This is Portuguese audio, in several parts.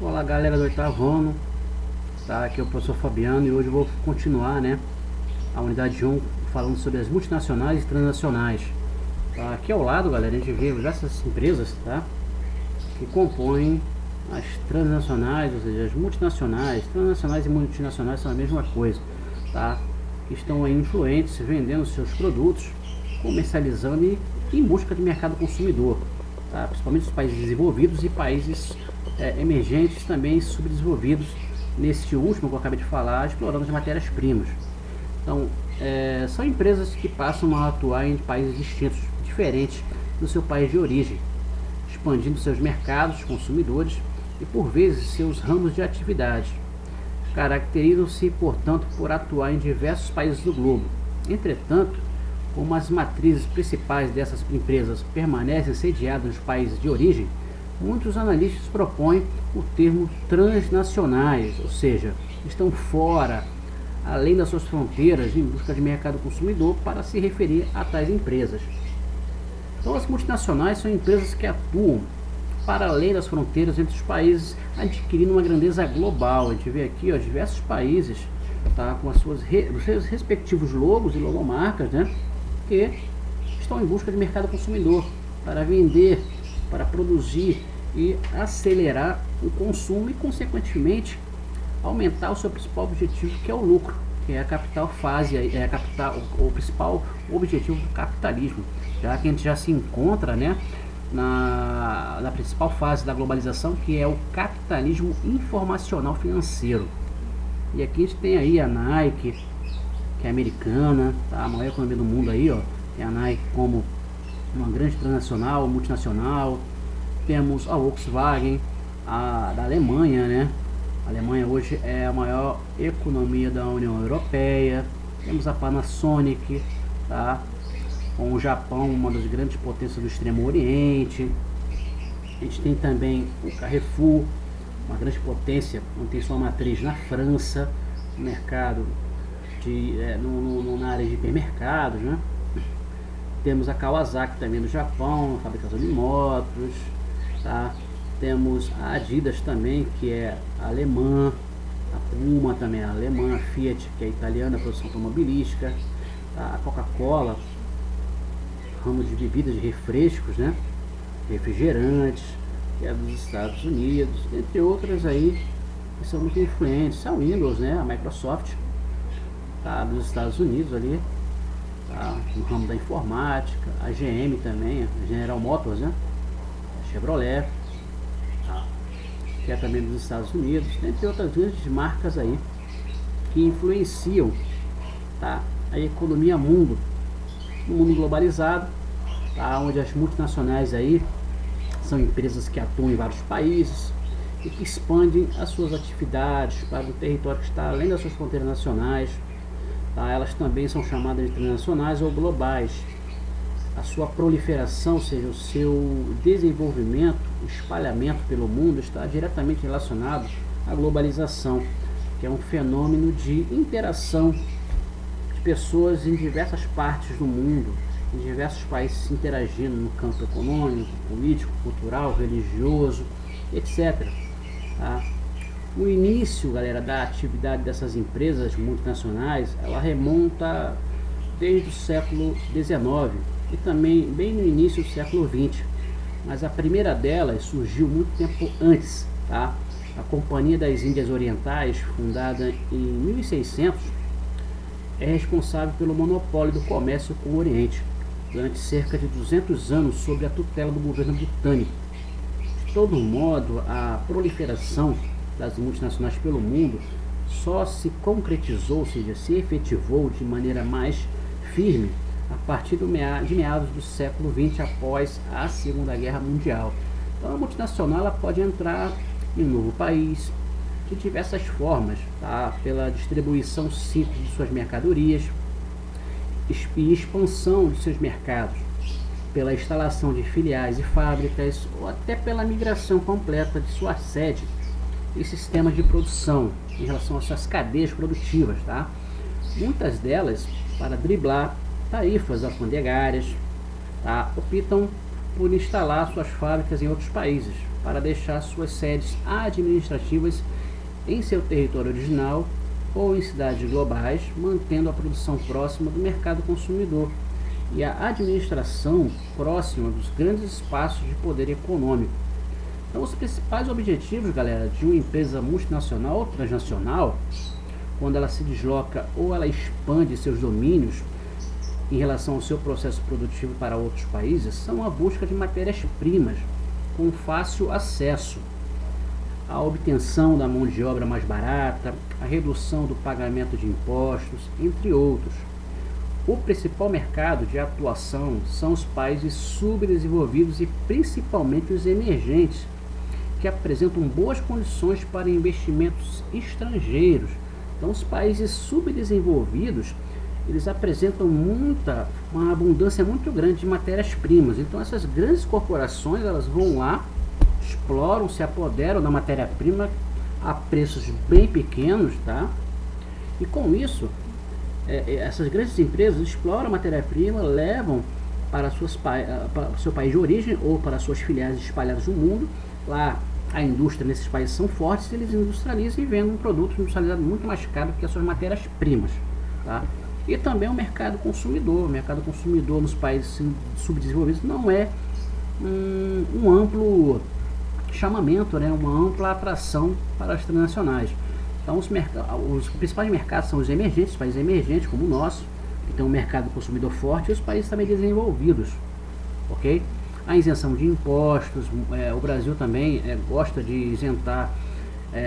Olá galera do oitavo ano, tá? Aqui é o professor Fabiano e hoje eu vou continuar, né, a unidade 1 falando sobre as multinacionais e transnacionais. Tá? Aqui ao lado, galera, a gente vê diversas empresas, tá, que compõem as transnacionais, ou seja, as multinacionais. Transnacionais e multinacionais são a mesma coisa, tá? Que estão aí influentes, vendendo seus produtos, comercializando e em busca de mercado consumidor, tá? Principalmente os países desenvolvidos e países emergentes, também subdesenvolvidos, neste último que eu acabei de falar, explorando as matérias-primas. Então, são empresas que passam a atuar em países distintos, diferentes do seu país de origem, expandindo seus mercados consumidores e, por vezes, seus ramos de atividade. Caracterizam-se, portanto, por atuar em diversos países do globo. Entretanto, como as matrizes principais dessas empresas permanecem sediadas nos países de origem, muitos analistas propõem o termo transnacionais, ou seja, estão fora, além das suas fronteiras, em busca de mercado consumidor, para se referir a tais empresas. Então, as multinacionais são empresas que atuam para além das fronteiras entre os países, adquirindo uma grandeza global. A gente vê aqui, ó, diversos países, tá, com os seus respectivos logos e logomarcas, né, que estão em busca de mercado consumidor, para vender, para produzir e acelerar o consumo e, consequentemente, aumentar o seu principal objetivo, que é o lucro, que é a capital fase, o principal objetivo do capitalismo, já que a gente já se encontra, né, na principal fase da globalização, que é o capitalismo informacional financeiro. E aqui a gente tem aí a Nike, que é americana, tá? A maior economia do mundo aí, ó, tem a Nike como uma grande transnacional, multinacional. Temos a Volkswagen, da Alemanha, né? A Alemanha hoje é a maior economia da União Europeia. Temos a Panasonic, tá? Com o Japão, uma das grandes potências do Extremo Oriente. A gente tem também o Carrefour, uma grande potência, onde tem sua matriz na França, no mercado na área de hipermercados, né? Temos a Kawasaki também do Japão, fabricação de motos, tá? Temos a Adidas também, que é alemã, a Puma também é alemã, a Fiat, que é italiana, produção automobilística, tá? A Coca-Cola, ramo de bebidas, de refrescos, né? Refrigerantes, que é dos Estados Unidos, entre outras aí que são muito influentes. A Windows, né? A Microsoft, tá? Dos Estados Unidos ali, tá? No ramo da informática. A GM também, a General Motors, né? A Chevrolet, tá? Que é também dos Estados Unidos, entre outras grandes marcas aí que influenciam, tá, a economia mundo, no mundo globalizado, tá, onde as multinacionais aí são empresas que atuam em vários países e que expandem as suas atividades para o território que está além das suas fronteiras nacionais, tá? Elas também são chamadas de transnacionais ou globais. A sua proliferação, ou seja, o seu desenvolvimento, o espalhamento pelo mundo, está diretamente relacionado à globalização, que é um fenômeno de interação de pessoas em diversas partes do mundo, em diversos países interagindo no campo econômico, político, cultural, religioso, etc. Tá? O início, galera, da atividade dessas empresas multinacionais, ela remonta desde o século XIX e também bem no início do século XX, mas a primeira delas surgiu muito tempo antes, tá? A Companhia das Índias Orientais, fundada em 1600, é responsável pelo monopólio do comércio com o Oriente, durante cerca de 200 anos sob a tutela do governo britânico. De todo modo, a proliferação das multinacionais pelo mundo só se concretizou, ou seja, se efetivou de maneira mais firme a partir de meados do século XX, após a Segunda Guerra Mundial. Então, a multinacional ela pode entrar em um novo país de diversas formas, tá? Pela distribuição simples de suas mercadorias e expansão de seus mercados, pela instalação de filiais e fábricas, ou até pela migração completa de sua sede e sistemas de produção em relação às suas cadeias produtivas, tá? Muitas delas, para driblar tarifas alfandegárias, tá, optam por instalar suas fábricas em outros países, para deixar suas sedes administrativas em seu território original ou em cidades globais, mantendo a produção próxima do mercado consumidor e a administração próxima dos grandes espaços de poder econômico. Então, os principais objetivos, galera, de uma empresa multinacional ou transnacional, quando ela se desloca ou ela expande seus domínios em relação ao seu processo produtivo para outros países, são a busca de matérias-primas com fácil acesso, a obtenção da mão de obra mais barata, a redução do pagamento de impostos, entre outros. O principal mercado de atuação são os países subdesenvolvidos e principalmente os emergentes, que apresentam boas condições para investimentos estrangeiros. Então, os países subdesenvolvidos, eles apresentam uma abundância muito grande de matérias-primas. Então, essas grandes corporações, elas vão lá, exploram, se apoderam da matéria-prima a preços bem pequenos, tá? E com isso, essas grandes empresas exploram a matéria-prima, levam para o seu país de origem ou para suas filiais espalhadas no mundo. Lá a indústria nesses países são fortes, eles industrializam e vendem produtos industrializados muito mais caros que as suas matérias-primas, tá? E também o mercado consumidor. O mercado consumidor nos países subdesenvolvidos não é um amplo chamamento, né? Uma ampla atração para as transnacionais. Então os principais mercados são os emergentes, países emergentes como o nosso, que tem um mercado consumidor forte, e os países também desenvolvidos, ok? A isenção de impostos, o Brasil também gosta de isentar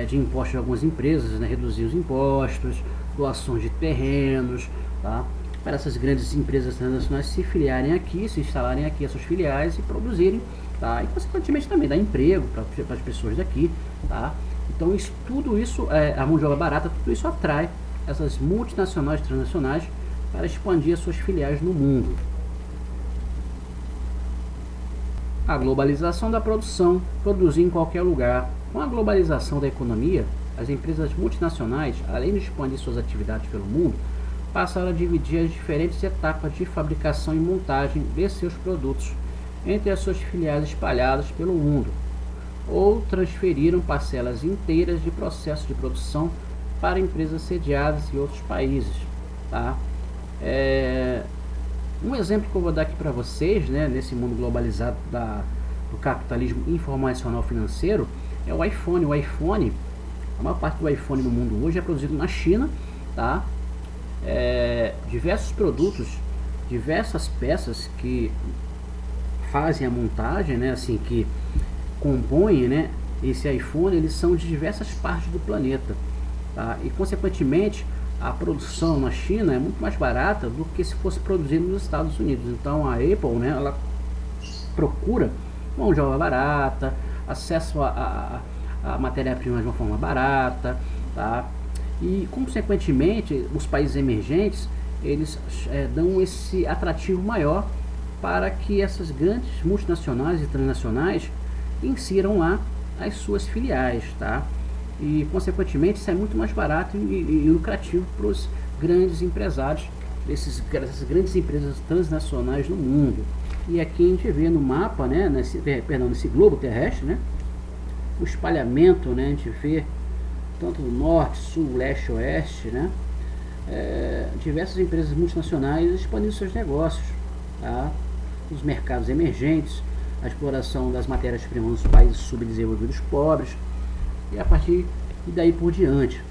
de impostos algumas empresas, né? Reduzir os impostos, doações de terrenos, tá? Para essas grandes empresas transnacionais se filiarem aqui, se instalarem aqui as suas filiais e produzirem, tá? E consequentemente também dar emprego para as pessoas daqui, tá? Então tudo isso, a mão de obra barata, tudo isso atrai essas multinacionais e transnacionais para expandir as suas filiais no mundo. A globalização da produção, produzir em qualquer lugar. Com a globalização da economia, as empresas multinacionais, além de expandir suas atividades pelo mundo, passaram a dividir as diferentes etapas de fabricação e montagem de seus produtos entre as suas filiais espalhadas pelo mundo, ou transferiram parcelas inteiras de processos de produção para empresas sediadas em outros países, tá? Um exemplo que eu vou dar aqui para vocês, né, nesse mundo globalizado do capitalismo informacional financeiro, é o iPhone. O iPhone, a maior parte do iPhone no mundo hoje é produzido na China, tá? Diversos produtos, diversas peças que fazem a montagem, né, assim, que compõem, né, esse iPhone, eles são de diversas partes do planeta, tá? E consequentemente a produção na China é muito mais barata do que se fosse produzido nos Estados Unidos. Então a Apple, né, ela procura mão de obra barata, acesso a matéria-prima de uma forma barata, tá? E consequentemente os países emergentes, eles dão esse atrativo maior para que essas grandes multinacionais e transnacionais insiram lá as suas filiais, tá? E consequentemente isso é muito mais barato e lucrativo para os grandes empresários dessas grandes empresas transnacionais no mundo. E aqui a gente vê no mapa, né, nesse globo terrestre, né, o espalhamento, né, a gente vê tanto do norte, sul, leste, oeste, né, diversas empresas multinacionais expandindo seus negócios, tá? Os mercados emergentes, a exploração das matérias-primas nos países subdesenvolvidos pobres, e a partir daí por diante.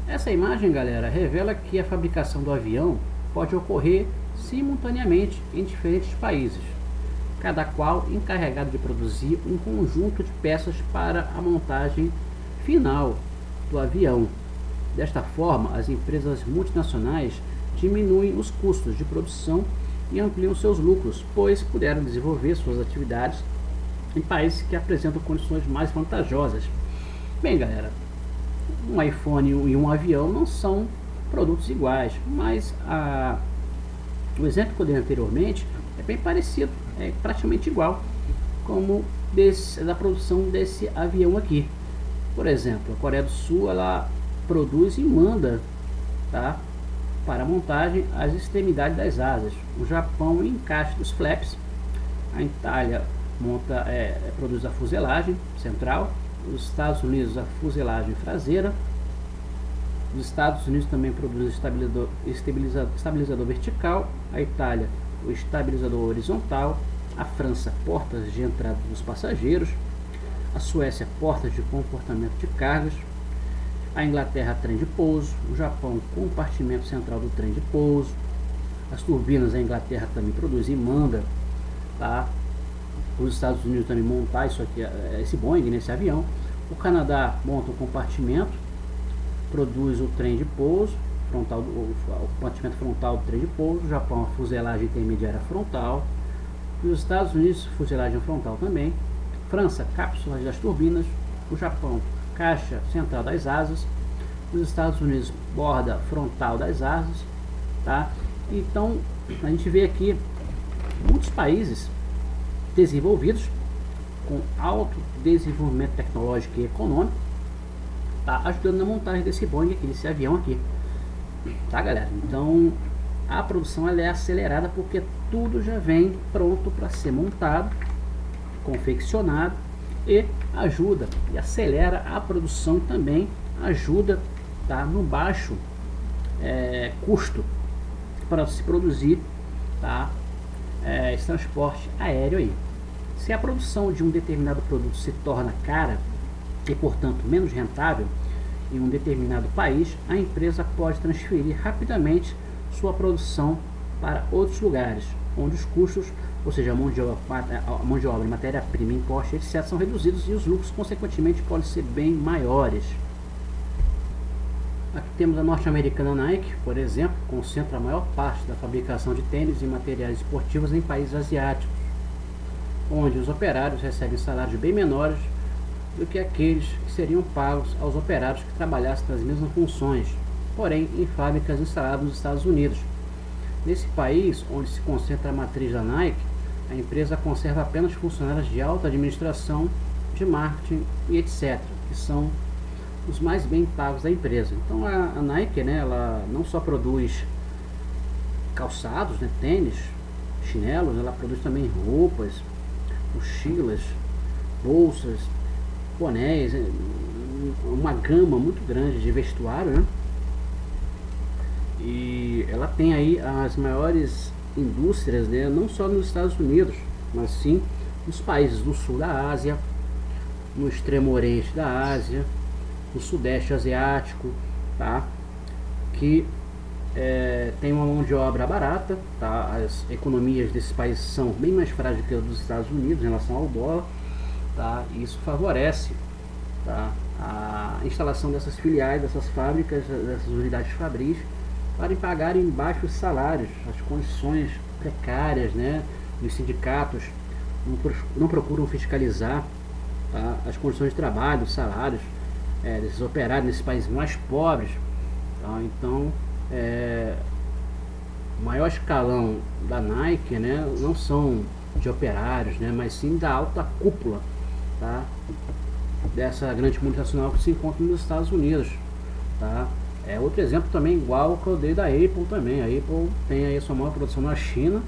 Essa imagem, galera, revela que a fabricação do avião pode ocorrer simultaneamente em diferentes países, cada qual encarregado de produzir um conjunto de peças para a montagem final do avião. Desta forma, as empresas multinacionais diminuem os custos de produção e ampliam seus lucros, pois puderam desenvolver suas atividades em países que apresentam condições mais vantajosas. Bem, galera, um iPhone e um avião não são produtos iguais, mas o exemplo que eu dei anteriormente é bem parecido, é praticamente igual como da produção desse avião aqui. Por exemplo, a Coreia do Sul, ela produz e manda, tá, para a montagem as extremidades das asas. O Japão, o encaixe dos flaps. A Itália produz a fuselagem central. Os Estados Unidos a fuselagem traseira. Os Estados Unidos também produz estabilizador vertical. A Itália o estabilizador horizontal. A França portas de entrada dos passageiros. A Suécia portas de comportamento de cargas. A Inglaterra trem de pouso. O Japão compartimento central do trem de pouso. As turbinas a Inglaterra também produz e manda, tá? Os Estados Unidos também montar isso aqui, esse Boeing, nesse avião. O Canadá monta um compartimento, produz o trem de pouso frontal, o compartimento frontal do trem de pouso. O Japão a fuselagem intermediária frontal. E os Estados Unidos fuselagem frontal também. França cápsulas das turbinas. O Japão caixa central das asas. Os Estados Unidos borda frontal das asas, tá? Então a gente vê aqui muitos países desenvolvidos com alto desenvolvimento tecnológico e econômico, tá ajudando na montagem desse Boeing aqui, desse avião aqui, tá, galera? Então a produção ela é acelerada porque tudo já vem pronto para ser montado, confeccionado, e ajuda e acelera a produção também, ajuda, tá, no baixo custo para se produzir, tá, esse transporte aéreo aí. Se a produção de um determinado produto se torna cara e portanto menos rentável em um determinado país, a empresa pode transferir rapidamente sua produção para outros lugares, onde os custos, ou seja, a mão de obra, matéria-prima, impostos, etc., são reduzidos e os lucros, consequentemente, podem ser bem maiores. Aqui temos a norte-americana Nike, por exemplo, que concentra a maior parte da fabricação de tênis e materiais esportivos em países asiáticos, onde os operários recebem salários bem menores do que aqueles que seriam pagos aos operários que trabalhassem nas mesmas funções, porém em fábricas instaladas nos Estados Unidos. Nesse país, onde se concentra a matriz da Nike, a empresa conserva apenas funcionários de alta administração, de marketing e etc., que são os mais bem pagos da empresa. Então a Nike, né, ela não só produz calçados, né, tênis, chinelos, ela produz também roupas, mochilas, bolsas, bonés, uma gama muito grande de vestuário, né? E ela tem aí as maiores indústrias, né, não só nos Estados Unidos, mas sim nos países do sul da Ásia, no extremo oriente da Ásia, no sudeste asiático, tá? Que tem uma mão de obra barata, tá? As economias desses países são bem mais frágeis que as dos Estados Unidos em relação ao dólar, tá? E isso favorece, tá, a instalação dessas filiais, dessas fábricas, dessas unidades fabris, para pagarem baixos salários, as condições precárias, né, dos sindicatos não procuram fiscalizar, tá, as condições de trabalho, os salários desses operários nesses países mais pobres, tá? Então o maior escalão da Nike, né, não são de operários, né, mas sim da alta cúpula, tá, dessa grande multinacional que se encontra nos Estados Unidos, tá? Outro exemplo também igual que eu dei da Apple também. A Apple tem aí a sua maior produção na China,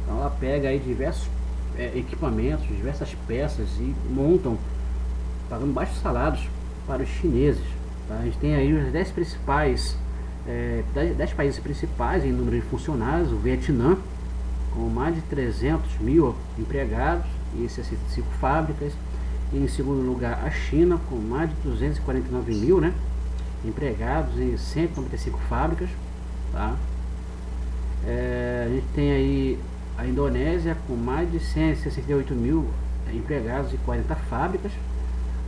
então ela pega aí diversos equipamentos, diversas peças e montam, pagando baixos salários para os chineses, tá? A gente tem aí os 10 principais, 10 países principais em número de funcionários. O Vietnã, com mais de 300 mil empregados e 65 fábricas. E em segundo lugar a China, com mais de 249 mil, né, empregados em 195 fábricas, tá? A gente tem aí a Indonésia com mais de 168 mil empregados e 40 fábricas.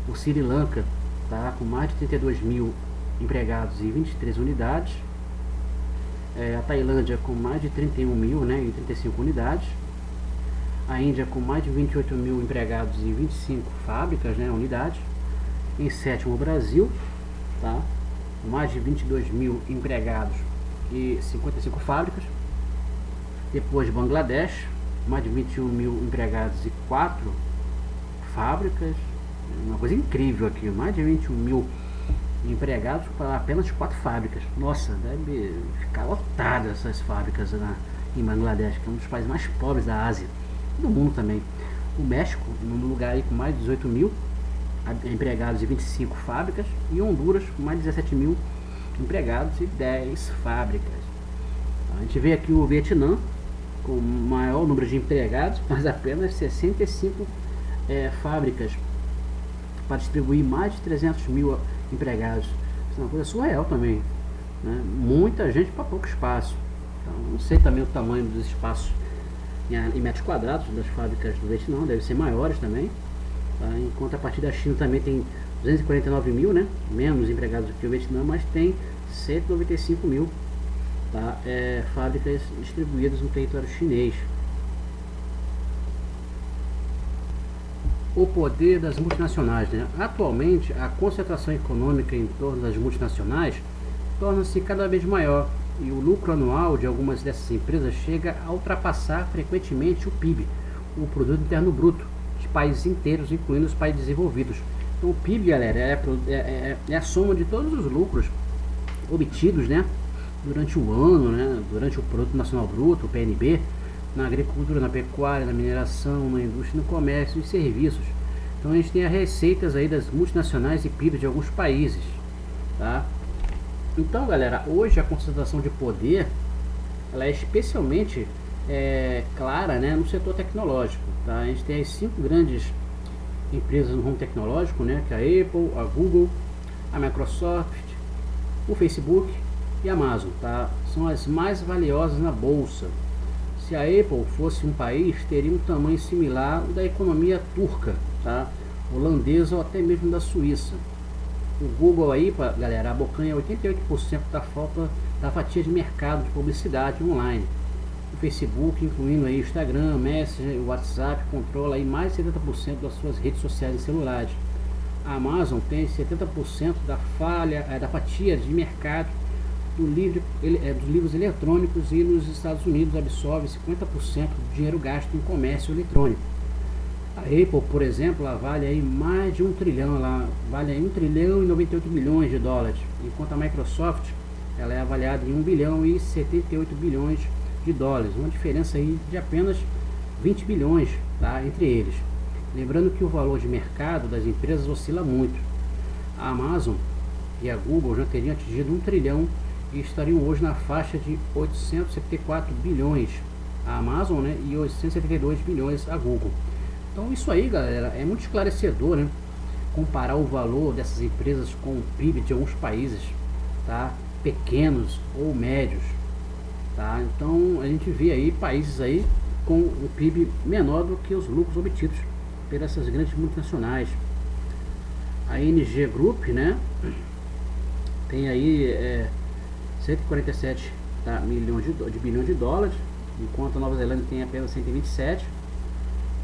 O Sri Lanka, tá, com mais de 32 mil empregados e 23 unidades. A Tailândia com mais de 31 mil, né, e 35 unidades. A Índia com mais de 28 mil empregados e 25 fábricas, né, unidades. Em sétimo, o Brasil, tá, com mais de 22 mil empregados e 55 fábricas. Depois Bangladesh, mais de 21 mil empregados e 4 fábricas. Uma coisa incrível aqui, mais de 21 mil empregados para apenas 4 fábricas. Nossa, deve ficar lotada essas fábricas em Bangladesh, que é um dos países mais pobres da Ásia, do mundo também. O México, num lugar aí com mais de 18 mil empregados e 25 fábricas, e Honduras com mais de 17 mil empregados e 10 fábricas. A gente vê aqui o Vietnã com maior número de empregados, mas apenas 65 fábricas para distribuir mais de 300 mil empregados. Isso é uma coisa surreal também, né? Muita gente para pouco espaço. Então, não sei também o tamanho dos espaços em metros quadrados das fábricas do Vietnã, deve ser maiores também. Tá? Enquanto a partir da China também tem 249 mil, né? Menos empregados do que o Vietnã, mas tem 195 mil, tá? Fábricas distribuídas no território chinês. O poder das multinacionais, né? Atualmente, a concentração econômica em torno das multinacionais torna-se cada vez maior e o lucro anual de algumas dessas empresas chega a ultrapassar frequentemente o PIB, o Produto Interno Bruto, de países inteiros, incluindo os países desenvolvidos. Então, o PIB, galera, é a soma de todos os lucros obtidos, né, durante o ano, né, durante o Produto Nacional Bruto, o PNB, na agricultura, na pecuária, na mineração, na indústria, no comércio e serviços. Então a gente tem as receitas aí das multinacionais e PIB de alguns países, tá? Então, galera, hoje a concentração de poder ela é especialmente clara, né, no setor tecnológico, tá? A gente tem as 5 grandes empresas no ramo tecnológico, né, que é a Apple, a Google, a Microsoft, o Facebook e a Amazon, tá? São as mais valiosas na bolsa. Se a Apple fosse um país, teria um tamanho similar ao da economia turca, tá? Holandesa ou até mesmo da Suíça. O Google aí, galera, abocanha 88% da fatia de mercado de publicidade online. O Facebook, incluindo aí o Instagram, Messenger, o WhatsApp, controla aí mais de 70% das suas redes sociais e celulares. A Amazon tem 70% da fatia de mercado dos livros eletrônicos e nos Estados Unidos absorve 50% do dinheiro gasto em comércio eletrônico. A Apple, por exemplo, ela vale aí mais de 1 trilhão, ela vale aí 1 trilhão e 98 bilhões de dólares, enquanto a Microsoft ela é avaliada em 1 bilhão e 78 bilhões de dólares, uma diferença aí de apenas 20 bilhões, tá, entre eles. Lembrando que o valor de mercado das empresas oscila muito. A Amazon e a Google já teriam atingido 1 trilhão e estariam hoje na faixa de 874 bilhões a Amazon, né, e 872 bilhões a Google. Então isso aí, galera, é muito esclarecedor, né, comparar o valor dessas empresas com o PIB de alguns países, tá, pequenos ou médios, tá? Então a gente vê aí países aí com o PIB menor do que os lucros obtidos por essas grandes multinacionais. A NG Group, né, tem aí 147 bilhões de dólares, enquanto a Nova Zelândia tem apenas 127.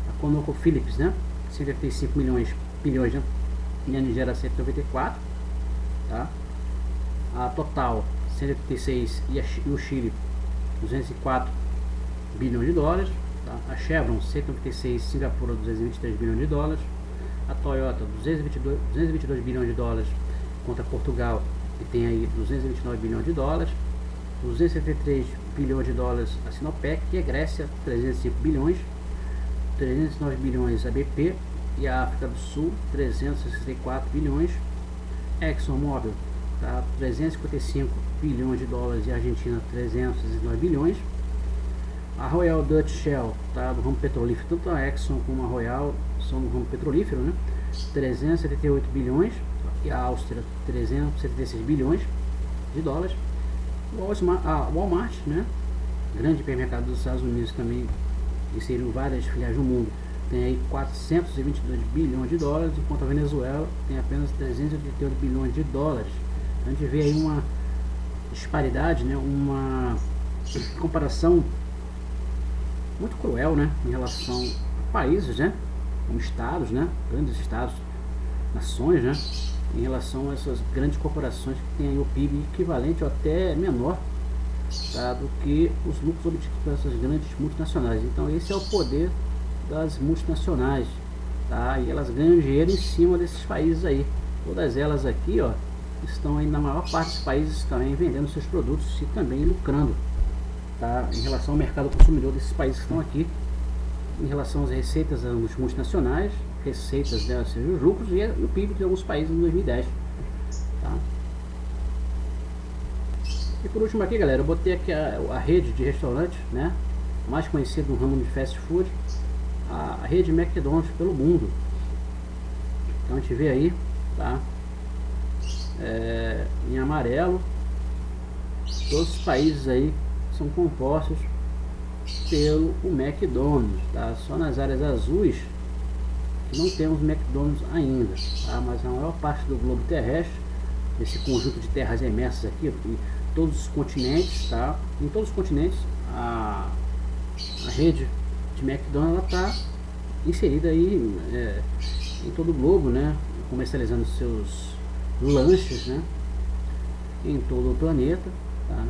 A ConocoPhillips, né, 135 bilhões, né, e a Nigéria 194, tá? A Total 186 e o Chile 204 bilhões de dólares, tá? A Chevron 196, Singapura 223 bilhões de dólares, a Toyota 222 bilhões de dólares, contra Portugal, que tem aí 229 bilhões de dólares, 273 bilhões de dólares a Sinopec e a Grécia 305 bilhões, 309 bilhões a BP e a África do Sul 364 bilhões, ExxonMobil, tá, 355 bilhões de dólares e a Argentina 309 bilhões, a Royal Dutch Shell, tá, do ramo petrolífero, tanto a Exxon como a Royal são do ramo petrolífero, né, 378 bilhões, e a Áustria 376 bilhões de dólares. A Walmart, né, grande hipermercado dos Estados Unidos, também inseriu várias filiais no mundo, tem aí 422 bilhões de dólares, enquanto a Venezuela tem apenas 388 bilhões de dólares. A gente vê aí uma disparidade, né, uma comparação muito cruel, né, em relação a países, né, como estados, né, grandes estados, nações, né, em relação a essas grandes corporações que têm aí o PIB equivalente ou até menor, tá, do que os lucros obtidos por essas grandes multinacionais. Então esse é o poder das multinacionais, tá, e elas ganham dinheiro em cima desses países aí. Todas elas aqui, ó, estão aí na maior parte dos países também vendendo seus produtos e também lucrando, tá? Em relação ao mercado consumidor desses países que estão aqui, em relação às receitas das multinacionais, receitas delas, seja os lucros e o PIB de alguns países em 2010, tá? E por último aqui, galera, eu botei aqui a rede de restaurantes, né, mais conhecida no ramo de fast food, a rede McDonald's pelo mundo. Então a gente vê aí, tá, em amarelo, todos os países aí são compostos pelo McDonald's, tá? Só nas áreas azuis que não temos McDonald's ainda, tá? Mas a maior parte do globo terrestre, esse conjunto de terras imersas aqui, em todos os continentes, tá? Em todos os continentes a rede de McDonald's está inserida aí em todo o globo, né? Comercializando seus lanches, né? Em todo o planeta, tá?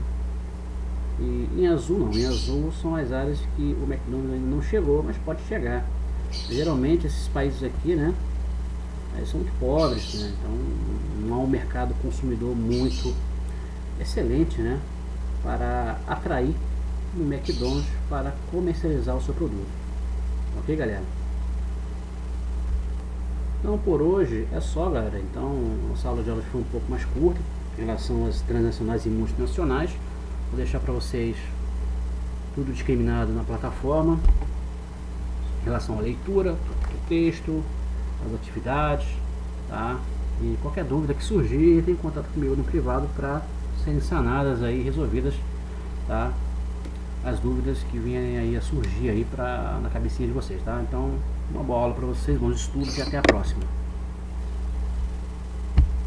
E em azul não, em azul são as áreas que o McDonald's ainda não chegou, mas pode chegar. Geralmente esses países aqui, né, são muito pobres, né? Então não há um mercado consumidor muito excelente, né, para atrair o McDonald's para comercializar o seu produto. Ok, galera? Então por hoje é só, galera. Então nossa aula de hoje foi um pouco mais curta em relação às transnacionais e multinacionais. Vou deixar para vocês tudo discriminado na plataforma em relação à leitura do texto, as atividades, tá? E qualquer dúvida que surgir, entre em contato comigo no privado para serem sanadas aí, resolvidas, tá? As dúvidas que vêm aí a surgir aí na cabecinha de vocês, tá? Então, uma boa aula para vocês, bons estudos e até a próxima.